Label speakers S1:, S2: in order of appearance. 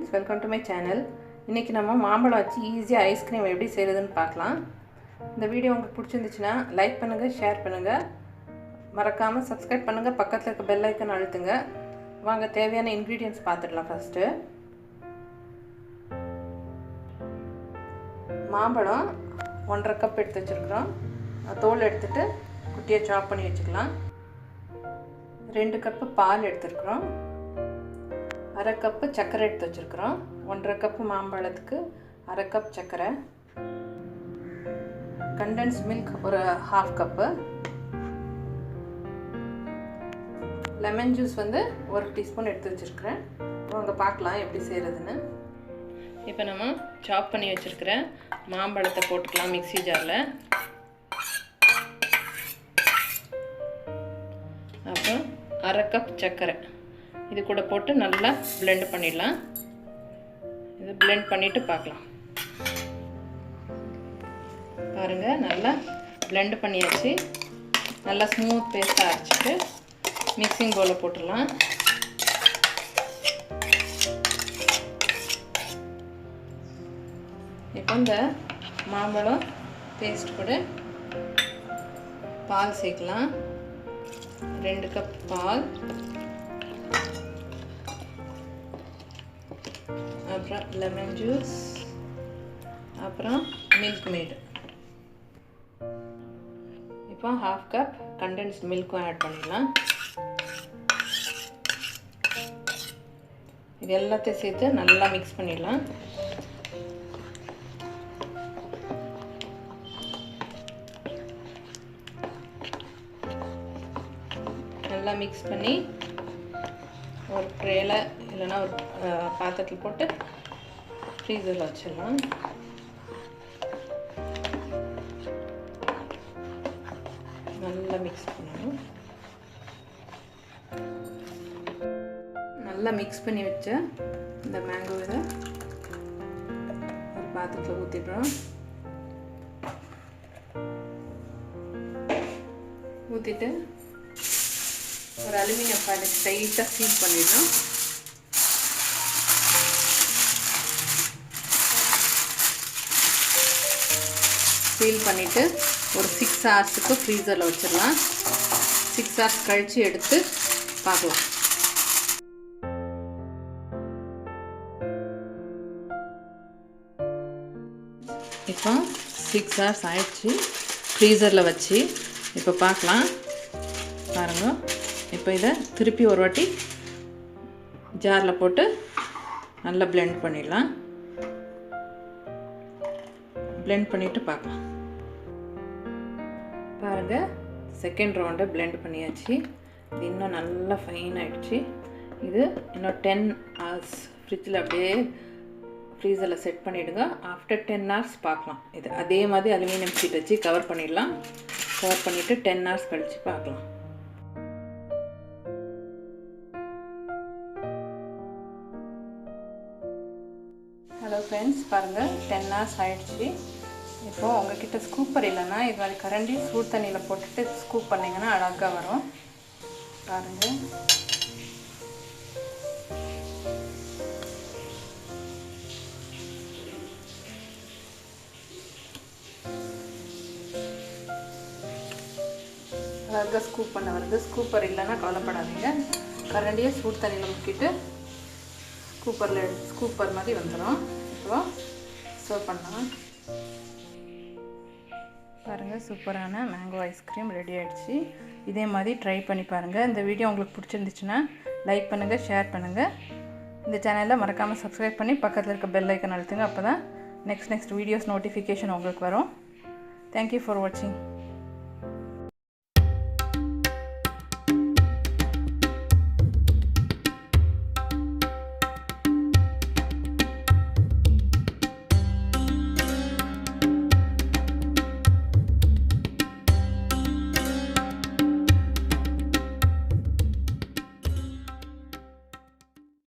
S1: friends, welcome to my channel. இன்னைக்கு நம்ம மாம்பழம் வச்சு ஈஸியா ஐஸ்கிரீம் எப்படி செய்யறதுன்னு பார்க்கலாம். இந்த வீடியோ உங்களுக்கு பிடிச்சிருந்துச்சுனா லைக் பண்ணுங்க, ஷேர் பண்ணுங்க. மறக்காம Subscribe பண்ணுங்க, பக்கத்துல இருக்க பெல் ஐகான் அழுத்துங்க. வாங்க தேவையான ingredients பார்த்துடலாம் ஃபர்ஸ்ட். மாம்பழம் 1.5 கப் எடுத்து வச்சிருக்கோம். தோல் எடுத்துட்டு குட்டியா சாப் பண்ணி வச்சுக்கலாம். 2 கப் பால் எடுத்துக்கிறோம். 1/2 கப் சக்கரை எடுத்து வச்சிருக்கோம். 1.5 கப் மாம்பழத்துக்கு 1/2 கப் சக்கரை. condensed milk ஒரு 1/2 கப். லெமன் ஜூஸ் வந்து 1 டீஸ்பூன் எடுத்து வச்சிருக்கேன். வாங்க பார்க்கலாம் எப்படி செய்யறதுன்னு. இப்போ நம்ம சாப் பண்ணி வச்சிருக்கிற மாம்பழத்தை போட்டுக்கலாம் மிக்ஸி ஜார்ல. அப்புறம் 1/2 கப் சக்கரை இது கூட போட்டு நல்லா blend பண்ணிடலாம். இது blend பண்ணிட்டு பார்க்கலாம். பாருங்க நல்லா blend பண்ணியாச்சு. நல்லா ஸ்மூத் பேஸ்டா அரைச்சிட்டு மிக்சிங் பவுல்ல போட்டுடலாம். இப்போ இந்த மாம்பழம் பேஸ்ட் கூட பால் சேர்க்கலாம். 2 கப் பால், அப்புறம் லெமன் ஜூஸ், அப்புறம் மில்க் மேட். இப்போ 1/2 கப் condensed milk ஆட் பண்ணிடலாம். இது எல்லாத்தையும் சேர்த்து நல்லா மிக்ஸ் பண்ணிடலாம். நல்லா மிக்ஸ் பண்ணி ஒரு ட்ரேல இல்லைன்னா ஒரு பாத்திரத்தில் போட்டு ஃப்ரீசரில் வச்சிடலாம். நல்லா மிக்ஸ் பண்ணணும். நல்லா மிக்ஸ் பண்ணி வச்ச இந்த மேங்கோ இதை ஒரு பாத்திரத்தில் ஊற்றிடுறோம். ஊற்றிட்டு ஒரு அலுமினியம் ஃபாயில் டைட்டாக சீல் பண்ணிடணும். சீல் பண்ணிவிட்டு ஒரு 6 ஹவர்ஸுக்கு ஃப்ரீசரில் வச்சிடலாம். 6 ஹவர்ஸ் கழித்து எடுத்து பார்க்கலாம். இப்போ 6 ஹவர்ஸ் ஆயிடுச்சு ஃப்ரீசரில் வச்சு. இப்போ பார்க்கலாம். பாருங்கள், இப்போ இதை திருப்பி ஒரு வாட்டி ஜாரில் போட்டு நல்லா blend பண்ணிடலாம். blend பண்ணிவிட்டு பார்க்கலாம். பாருங்கள், செகண்ட் ரவுண்டை blend பண்ணியாச்சு. இது இன்னும் நல்லா ஃபைன் ஆகிடுச்சு. இது இன்னும் 10 ஹவர்ஸ் ஃப்ரிட்ஜில் அப்படியே ஃப்ரீசரில் செட் பண்ணிவிடுங்க. ஆஃப்டர் 10 ஹவர்ஸ் பார்க்கலாம். இது அதே மாதிரி அலுமினியம் ஷீட் வச்சு கவர் பண்ணிடலாம். கவர் பண்ணிவிட்டு 10 ஹவர்ஸ் கழித்து பார்க்கலாம். ஹலோ ஃப்ரெண்ட்ஸ், பாருங்கள் 10 ஹவர்ஸ் ஆகிடுச்சு. இப்போது உங்கள்கிட்ட ஸ்கூப்பர் இல்லைன்னா இது மாதிரி கரண்டி சூடு தண்ணியில் போட்டுட்டு ஸ்கூப் பண்ணிங்கன்னா அழகாக வரும். பாருங்கள், அழகாக ஸ்கூப் பண்ண வருது. ஸ்கூப்பர் இல்லைன்னா கவலைப்படாதீங்க. கரண்டியை சூடு தண்ணியில் முக்கிட்டு ஸ்கூப்பர் மாதிரி வந்துடும். இப்போ சர்வ் பண்ணலாம். பாருங்கள், சூப்பரான மேங்கோ ஐஸ்கிரீம் ரெடி ஆகிடுச்சு. இதே மாதிரி ட்ரை பண்ணி பாருங்கள். இந்த வீடியோ உங்களுக்கு பிடிச்சிருந்துச்சுன்னா லைக் பண்ணுங்கள், ஷேர் பண்ணுங்கள். இந்த சேனலில் மறக்காமல் சப்ஸ்கிரைப் பண்ணி பக்கத்தில் இருக்க பெல் ஐக்கன் அழுத்துங்க. அப்போ தான் நெக்ஸ்ட் வீடியோஸ் நோட்டிஃபிகேஷன் உங்களுக்கு வரும். தேங்க்யூ ஃபார் வாட்சிங்.